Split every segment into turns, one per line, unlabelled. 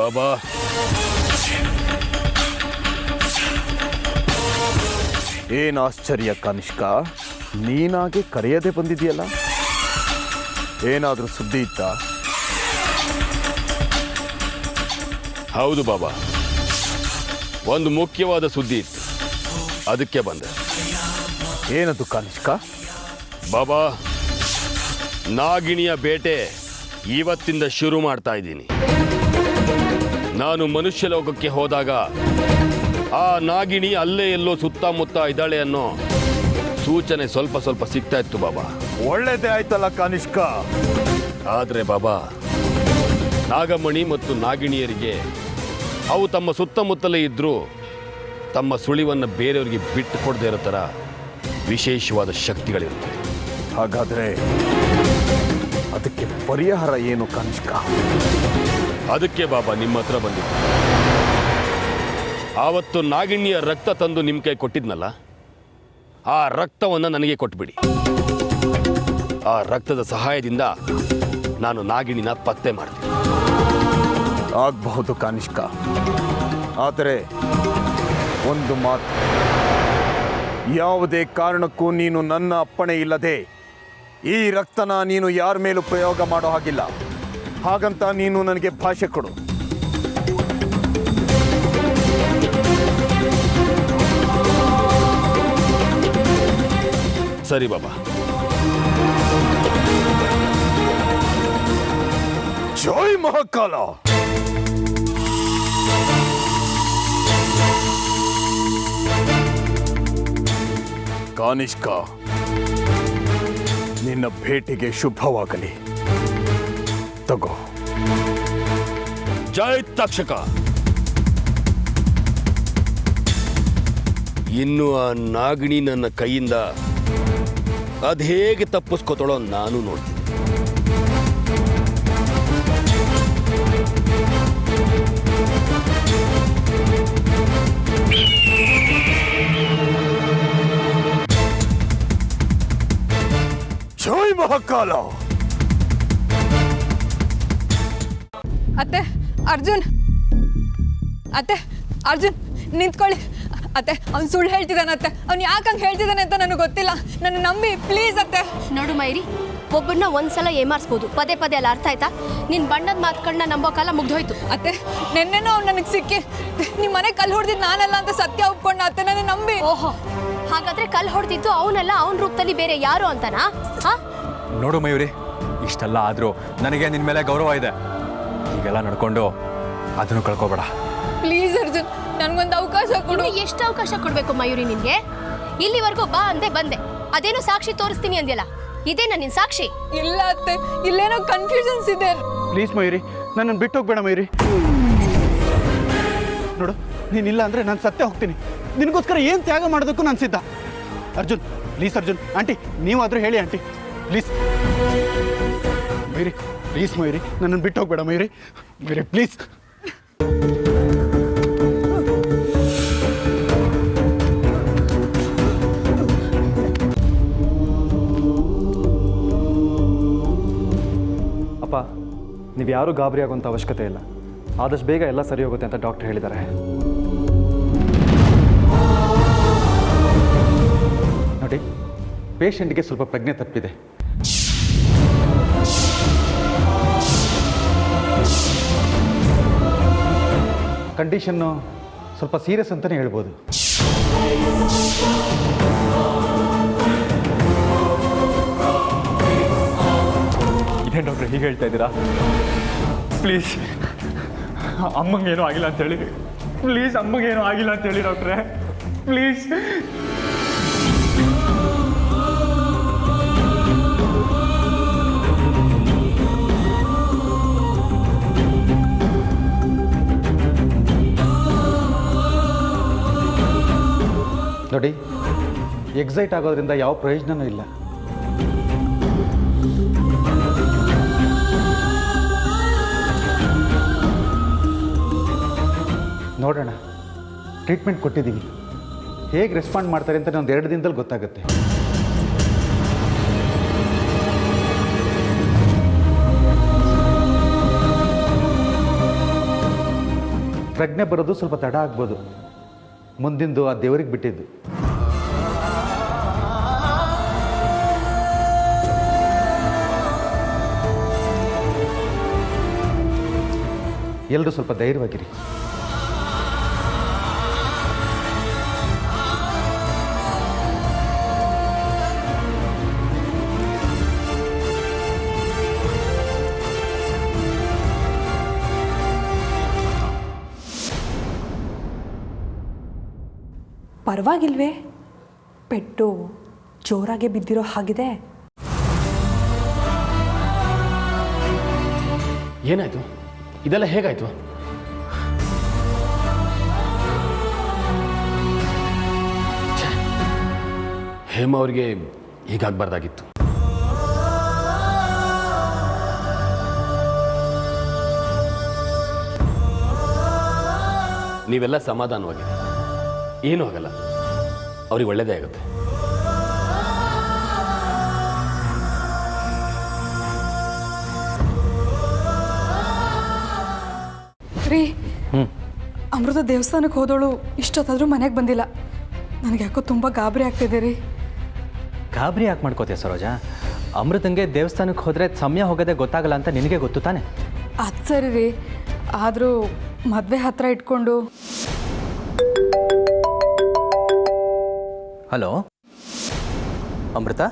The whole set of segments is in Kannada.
ಬಾಬಾ,
ಏನು ಆಶ್ಚರ್ಯ ಕನಿಷ್ಕ, ನೀನಾಗೆ ಕರೆಯದೆ ಬಂದಿದೆಯಲ್ಲ, ಏನಾದರೂ ಸುದ್ದಿ ಇತ್ತಾ?
ಹೌದು ಬಾಬಾ, ಒಂದು ಮುಖ್ಯವಾದ ಸುದ್ದಿ ಇತ್ತು, ಅದಕ್ಕೆ ಬಂದೆ.
ಏನದು ಕನಿಷ್ಕ?
ಬಾಬಾ, ನಾಗಿಣಿಯ ಬೇಟೆ ಇವತ್ತಿಂದ ಶುರು ಮಾಡ್ತಾ ಇದ್ದೀನಿ. ನಾನು ಮನುಷ್ಯ ಲೋಕಕ್ಕೆ ಹೋದಾಗ ಆ ನಾಗಿಣಿ ಅಲ್ಲೇ ಎಲ್ಲೋ ಸುತ್ತಮುತ್ತ ಇದ್ದಾಳೆ ಅನ್ನೋ ಸೂಚನೆ ಸ್ವಲ್ಪ ಸ್ವಲ್ಪ ಸಿಗ್ತಾ ಇತ್ತು ಬಾಬಾ.
ಒಳ್ಳೇದೇ ಆಯ್ತಲ್ಲ ಕನಿಷ್ಕ.
ಆದರೆ ಬಾಬಾ, ನಾಗಮಣಿ ಮತ್ತು ನಾಗಿಣಿಯರಿಗೆ ಅವು ತಮ್ಮ ಸುತ್ತಮುತ್ತಲೇ ಇದ್ದರೂ ತಮ್ಮ ಸುಳಿವನ್ನು ಬೇರೆಯವರಿಗೆ ಬಿಟ್ಟು ಕೊಡದೇ ಇರೋ ಥರ ವಿಶೇಷವಾದ ಶಕ್ತಿಗಳಿರುತ್ತೆ.
ಹಾಗಾದರೆ ಅದಕ್ಕೆ ಪರಿಹಾರ ಏನು ಕನಿಷ್ಕ?
ಅದಕ್ಕೆ ಬಾಬಾ ನಿಮ್ಮ ಹತ್ರ ಬಂದಿದ್ದೆ. ಆವತ್ತು ನಾಗಿಣಿಯ ರಕ್ತ ತಂದು ನಿಮ್ಮ ಕೈ ಕೊಟ್ಟಿದ್ನಲ್ಲ, ಆ ರಕ್ತವನ್ನು ನನಗೆ ಕೊಟ್ಬಿಡಿ. ಆ ರಕ್ತದ ಸಹಾಯದಿಂದ ನಾನು ನಾಗಿಣಿನ ಪತ್ತೆ ಮಾಡ್ತೀನಿ.
ಆಗಬಹುದು ಕನಿಷ್ಕ, ಆದರೆ ಒಂದು ಮಾತು, ಯಾವುದೇ ಕಾರಣಕ್ಕೂ ನೀನು ನನ್ನ ಅಪ್ಪಣೆ ಇಲ್ಲದೆ ಈ ರಕ್ತನ ನೀನು ಯಾರ ಮೇಲೂ ಪ್ರಯೋಗ ಮಾಡೋ ಹಾಗಿಲ್ಲ. ಹಾಗಂತ ನೀನು ನನಗೆ ಭಾಷೆ ಕೊಡು.
ಸರಿ ಬಾಬಾ.
ಜೈ ಮಹಾಕಾಲ. ಕಾನಿಷ್ಕ, ನಿನ್ನ ಭೇಟಿಗೆ ಶುಭವಾಗಲಿ. ತಗೋ.
ಜೈ ತಕ್ಷಕ. ಇನ್ನು ಆ ನಾಗಿಣಿ ನನ್ನ ಕೈಯಿಂದ ಅದು ಹೇಗೆ ತಪ್ಪಿಸ್ಕೊತಾಳೋ ನಾನು ನೋಡ್ತೀನಿ.
ಜೈ ಮಹಾಕಾಲ.
ಅತ್ತೆ, ಅರ್ಜುನ್, ಅತ್ತೆ, ಅರ್ಜುನ್ ನಿಂತ್ಕೊಳ್ಳಿ. ಅತ್ತೆ, ಅವ್ನು ಸುಳ್ಳು ಹೇಳ್ತಿದ್ದಾನತ್ತೆ. ಅವ್ನು ಯಾಕಂಗೆ ಹೇಳ್ತಿದ್ದಾನೆ ಅಂತ ನನಗೆ ಗೊತ್ತಿಲ್ಲ. ನನ್ನ ನಂಬಿ ಪ್ಲೀಸ್ ಅತ್ತೆ.
ನೋಡು ಮೈರಿ, ಒಬ್ಬರನ್ನ ಒಂದ್ಸಲ ಏಮಾರಿಸ್ಬೋದು, ಪದೇ ಪದೇ ಅಲ್ಲ. ಅರ್ಥ ಆಯ್ತಾ? ನಿನ್ನ ಬಣ್ಣದ ಮಾತುಗಳನ್ನ ನಂಬೋ ಕಾಲ ಮುಗ್ದೋಯ್ತು.
ಅತ್ತೆ, ನೆನ್ನೆನೂ ಅವ್ನು ನನಗೆ ಸಿಕ್ಕಿ ನಿಮ್ಮ ಮನೆ ಕಲ್ಲು ಹೊಡೆದಿದ್ದು ನಾನಲ್ಲ ಅಂತ ಸತ್ಯ ಒಪ್ಕೊಂಡ. ಅತ್ತೆ, ನನ್ನ ನಂಬಿ.
ಓಹೋ, ಹಾಗಾದ್ರೆ ಕಲ್ಲು ಹೊಡೆದಿದ್ದು ಅವನಲ್ಲ, ಅವನ ರೂಪದಲ್ಲಿ ಬೇರೆ ಯಾರು ಅಂತನಾ? ಹಾ,
ನೋಡು ಮಯೂರಿ, ಇಷ್ಟೆಲ್ಲ ಆದರೂ ನನಗೆ ನಿನ್ನ ಮೇಲೆ ಗೌರವ ಇದೆ. ಹೀಗೆಲ್ಲ ನಡ್ಕೊಂಡು ಅದನ್ನು ಕಳ್ಕೊಬೇಡ
ಪ್ಲೀಸ್ ಅರ್ಜುನ್, ನನಗೊಂದು ಅವಕಾಶ ಕೊಡು.
ಎಷ್ಟು ಅವಕಾಶ ಕೊಡಬೇಕು ಮಯೂರಿ ನಿನಗೆ? ಇಲ್ಲಿವರೆಗೂ ಬಾ ಅಂದೆ ಬಂದೆ, ಅದೇನೋ ಸಾಕ್ಷಿ ತೋರಿಸ್ತೀನಿ ಅಂದ್ಯಲ್ಲ, ಇದೇನಾ ನಿನ್ನ ಸಾಕ್ಷಿ?
ಇಲ್ಲ ಅತ್ತೆ, ಇಲ್ಲೇನೋ ಕನ್ಫ್ಯೂಷನ್ಸ್ ಇದೆ.
ಪ್ಲೀಸ್ ಮಯೂರಿ, ನನ್ನನ್ನು ಬಿಟ್ಟು ಹೋಗ್ಬೇಡ ಮಯೂರಿ. ನೋಡು, ನೀನಿಲ್ಲ ಅಂದರೆ ನಾನು ಸತ್ಯ ಹೋಗ್ತೀನಿ. ನಿನಗೋಸ್ಕರ ಏನು ತ್ಯಾಗ ಮಾಡೋದಕ್ಕೂ ನಾನು ಸಿದ್ಧ. ಅರ್ಜುನ್ ಪ್ಲೀಸ್, ಅರ್ಜುನ್ ಆಂಟಿ ನೀವಾದರೂ ಹೇಳಿ aunty please. Mayuri please, Mayuri ನನ್ನನ್ನು ಬಿಟ್ಟು ಹೋಗ್ಬೇಡ ಮಯೂರಿ. ಮಯೂರಿ ಪ್ಲೀಸ್.
ಅಪ್ಪ, ನೀವು ಯಾರೂ ಗಾಬರಿ ಆಗುವಂಥ ಅವಶ್ಯಕತೆ ಇಲ್ಲ. ಆದಷ್ಟು ಬೇಗ ಎಲ್ಲ ಸರಿ ಹೋಗುತ್ತೆ ಅಂತ ಡಾಕ್ಟರ್ ಹೇಳಿದ್ದಾರೆ.
ನೋಡಿ, ಪೇಷಂಟ್ಗೆ ಸ್ವಲ್ಪ ಪ್ರಜ್ಞೆ ತಪ್ಪಿದೆ. ಕಂಡೀಷನ್ನು ಸ್ವಲ್ಪ ಸೀರಿಯಸ್ ಅಂತಲೇ ಹೇಳ್ಬೋದು.
ಇದೇನು ಡಾಕ್ಟ್ರೆ ಹೀಗೆ ಹೇಳ್ತಾ ಇದ್ದೀರಾ? ಪ್ಲೀಸ್ ಅಮ್ಮಂಗೇನೂ ಆಗಿಲ್ಲ ಅಂತೇಳಿ, ಪ್ಲೀಸ್ ಅಮ್ಮಂಗೇನೂ ಆಗಿಲ್ಲ ಅಂತೇಳಿ ಡಾಕ್ಟ್ರೆ, ಪ್ಲೀಸ್.
ನೋಡಿ, ಎಕ್ಸೈಟ್ ಆಗೋದ್ರಿಂದ ಯಾವ ಪ್ರಯೋಜನವೂ ಇಲ್ಲ. ನೋಡೋಣ, ಟ್ರೀಟ್ಮೆಂಟ್ ಕೊಟ್ಟಿದ್ದೀವಿ, ಹೇಗೆ ರೆಸ್ಪಾಂಡ್ ಮಾಡ್ತಾರೆ ಅಂತ ಒಂದು 2 ದಿನದಲ್ಲಿ ಗೊತ್ತಾಗುತ್ತೆ.
ಪ್ರಜ್ಞೆ ಬರೋದು ಸ್ವಲ್ಪ ತಡ ಆಗ್ಬೋದು. ಮುಂದಿಂದು ಆ ದೇವರಿಗೆ ಬಿಟ್ಟಿದ್ದು. ಎಲ್ಲರೂ ಸ್ವಲ್ಪ ಧೈರ್ಯವಾಗಿರಿ.
ಪರವಾಗಿಲ್ವೇ? ಪೆಟ್ಟು ಜೋರಾಗೆ ಬಿದ್ದಿರೋ ಹಾಗಿದೆ.
ಏನಾಯ್ತು? ಇದೆಲ್ಲ ಹೇಗಾಯ್ತು? ಹೇಮ ಅವ್ರಿಗೆ ಹೀಗಾಗಬಾರ್ದಾಗಿತ್ತು. ನೀವೆಲ್ಲ ಸಮಾಧಾನವಾಗಿ, ಏನೂ ಆಗಲ್ಲ, ಅವ್ರಿಗೆ ಒಳ್ಳೆಯದೇ ಆಗುತ್ತೆ.
ರೀ, ಅಮೃತ ದೇವಸ್ಥಾನಕ್ಕೆ ಹೋದವಳು ಇಷ್ಟೊತ್ತಾದರೂ ಮನೆಗೆ ಬಂದಿಲ್ಲ. ನನಗೆ ಯಾಕೋ ತುಂಬ ಗಾಬರಿ ಆಗ್ತಿದೆ ರೀ.
ಗಾಬರಿ ಯಾಕೆ ಮಾಡ್ಕೋತೀಯ ಸರೋಜ? ಅಮೃತಂಗೆ ದೇವಸ್ಥಾನಕ್ಕೆ ಹೋದರೆ ಸಮಯ ಹೋಗೋದೇ ಗೊತ್ತಾಗಲ್ಲ ಅಂತ ನಿನಗೆ ಗೊತ್ತು ತಾನೆ?
ಅದು ಸರಿ ರೀ, ಆದರೂ ಮದುವೆ ಹತ್ರ ಇಟ್ಕೊಂಡು.
ಹಲೋ ಅಮೃತ,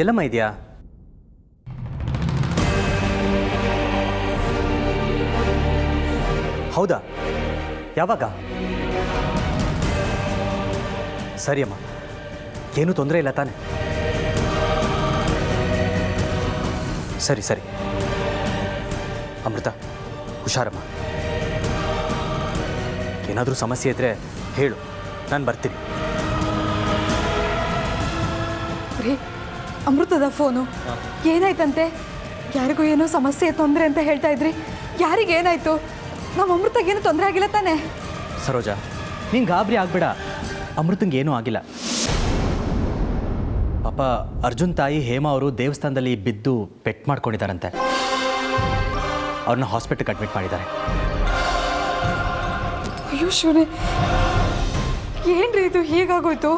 ಎಲ್ಲಮ್ಮ ಇದೆಯಾ? ಹೌದಾ? ಯಾವಾಗ? ಸರಿ ಅಮ್ಮ, ಏನೂ ತೊಂದರೆ ಇಲ್ಲ ತಾನೆ? ಸರಿ ಸರಿ ಅಮೃತ, ಹುಷಾರಮ್ಮ. ಏನಾದರೂ ಸಮಸ್ಯೆ ಇದ್ದರೆ ಹೇಳು, ನಾನು ಬರ್ತೀನಿ.
ರೀ, ಅಮೃತದ ಫೋನು ಏನಾಯ್ತಂತೆ? ಯಾರಿಗೂ ಏನೋ ಸಮಸ್ಯೆ ತೊಂದರೆ ಅಂತ ಹೇಳ್ತಾ ಇದ್ರಿ. ಯಾರಿಗೇನಾಯ್ತು? ನಮ್ಮ ಅಮೃತಗೇನು ತೊಂದರೆ ಆಗಿಲ್ಲ ತಾನೆ?
ಸರೋಜ, ನೀನು ಗಾಬರಿ ಆಗಬೇಡ. ಅಮೃತಂಗೆ ಏನೂ ಆಗಿಲ್ಲ. ಪಾಪ ಅರ್ಜುನ್ ತಾಯಿ ಹೇಮಾ ಅವರು ದೇವಸ್ಥಾನದಲ್ಲಿ ಬಿದ್ದು ಪೆಟ್ಟು ಮಾಡ್ಕೊಂಡಿದ್ದಾರಂತೆ. ಅವ್ರನ್ನ ಹಾಸ್ಪಿಟಲ್ಗೆ ಅಡ್ಮಿಟ್ ಮಾಡಿದ್ದಾರೆ.
ಅಯ್ಯೋ ಶಿವನೇ, ಏನ್ರಿ ಇದು ಹೀಗಾಗೋಯ್ತು?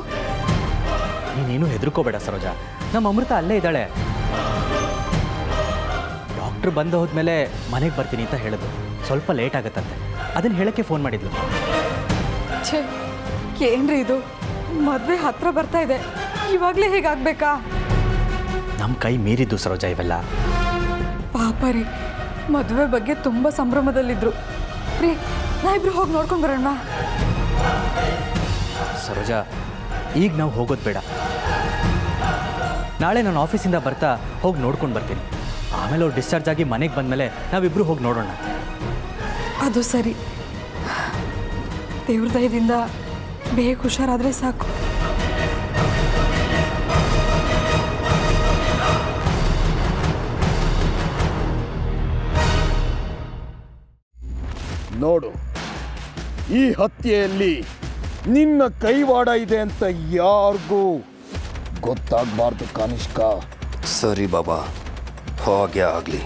ನೀನೇನು ಹೆದರ್ಕೋಬೇಡ ಸರೋಜ, ನಮ್ಮ ಅಮೃತ ಅಲ್ಲೇ ಇದ್ದಾಳೆ. ಡಾಕ್ಟ್ರು ಬಂದು ಹೋದ್ಮೇಲೆ ಮನೆಗೆ ಬರ್ತೀನಿ ಅಂತ ಹೇಳಿದ್ರು. ಸ್ವಲ್ಪ ಲೇಟ್ ಆಗುತ್ತಂತೆ, ಅದನ್ನು ಹೇಳೋಕ್ಕೆ ಫೋನ್ ಮಾಡಿದ್ಲು.
ಛೇ, ಏನ್ರಿ ಇದು? ಮದುವೆ ಹತ್ರ ಬರ್ತಾ ಇದೆ, ಇವಾಗಲೇ ಹೇಗಾಗಬೇಕಾ?
ನಮ್ಮ ಕೈ ಮೀರಿದ್ದು ಸರೋಜ ಇವೆಲ್ಲ.
ಪಾಪ ರೀ, ಮದುವೆ ಬಗ್ಗೆ ತುಂಬ ಸಂಭ್ರಮದಲ್ಲಿದ್ದರು. ರೀ, ನಾವಿಬ್ರು ಹೋಗಿ ನೋಡ್ಕೊಂಡು ಬರೋಣ.
ಸರೋಜ, ಈಗ ನಾವು ಹೋಗೋದು ಬೇಡ. ನಾಳೆ ನಾನು ಆಫೀಸಿಂದ ಬರ್ತಾ ಹೋಗಿ ನೋಡ್ಕೊಂಡು ಬರ್ತೀನಿ. ಆಮೇಲೆ ಅವ್ರು ಡಿಸ್ಚಾರ್ಜ್ ಆಗಿ ಮನೆಗೆ ಬಂದಮೇಲೆ ನಾವಿಬ್ಬರು ಹೋಗಿ ನೋಡೋಣ.
ಅದು ಸರಿ. ದೇವ್ರ ದಯದಿಂದ ಬೇಗ ಹುಷಾರಾದರೆ ಸಾಕು.
ನೋಡು, ಈ ಹತ್ಯೆಯಲ್ಲಿ ನಿನ್ನ ಕೈವಾಡ ಇದೆ ಅಂತ ಯಾರಿಗೂ ಗೊತ್ತಾಗಬಾರ್ದು ಕನಿಷ್ಕ.
ಸರಿ ಬಾಬಾ, ಹಾಗೆ ಆಗಲಿ.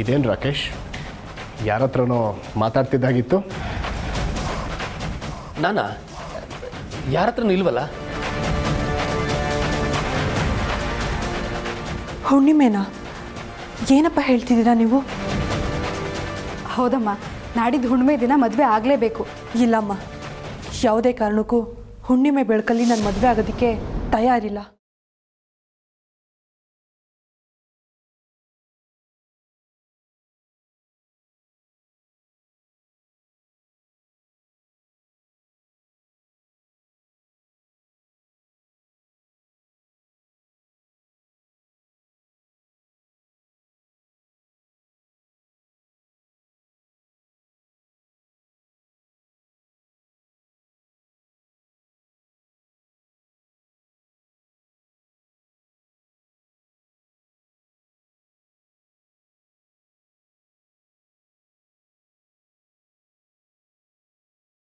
ಇದೇನು ರಾಕೇಶ್, ಯಾರ ಹತ್ರನೋ ಮಾತಾಡ್ತಿದ್ದಾಗಿತ್ತು?
ನಾನಾ? ಯಾರ ಹತ್ರನೂ ಇಲ್ವಲ್ಲ.
ಹುಣ್ಣಿಮೆನಾ? ಏನಪ್ಪ ಹೇಳ್ತಿದ್ದೀರಾ ನೀವು? ಹೌದಮ್ಮ, ನಾಡಿದ್ದು ಹುಣ್ಣಿಮೆ ದಿನ ಮದುವೆ ಆಗಲೇಬೇಕು. ಇಲ್ಲಮ್ಮ, ಯಾವುದೇ ಕಾರಣಕ್ಕೂ ಹುಣ್ಣಿಮೆ ಬೆಳಕಲ್ಲಿ ನನ್ನ ಮದುವೆ ಆಗೋದಕ್ಕೆ ತಯಾರಿಲ್ಲ.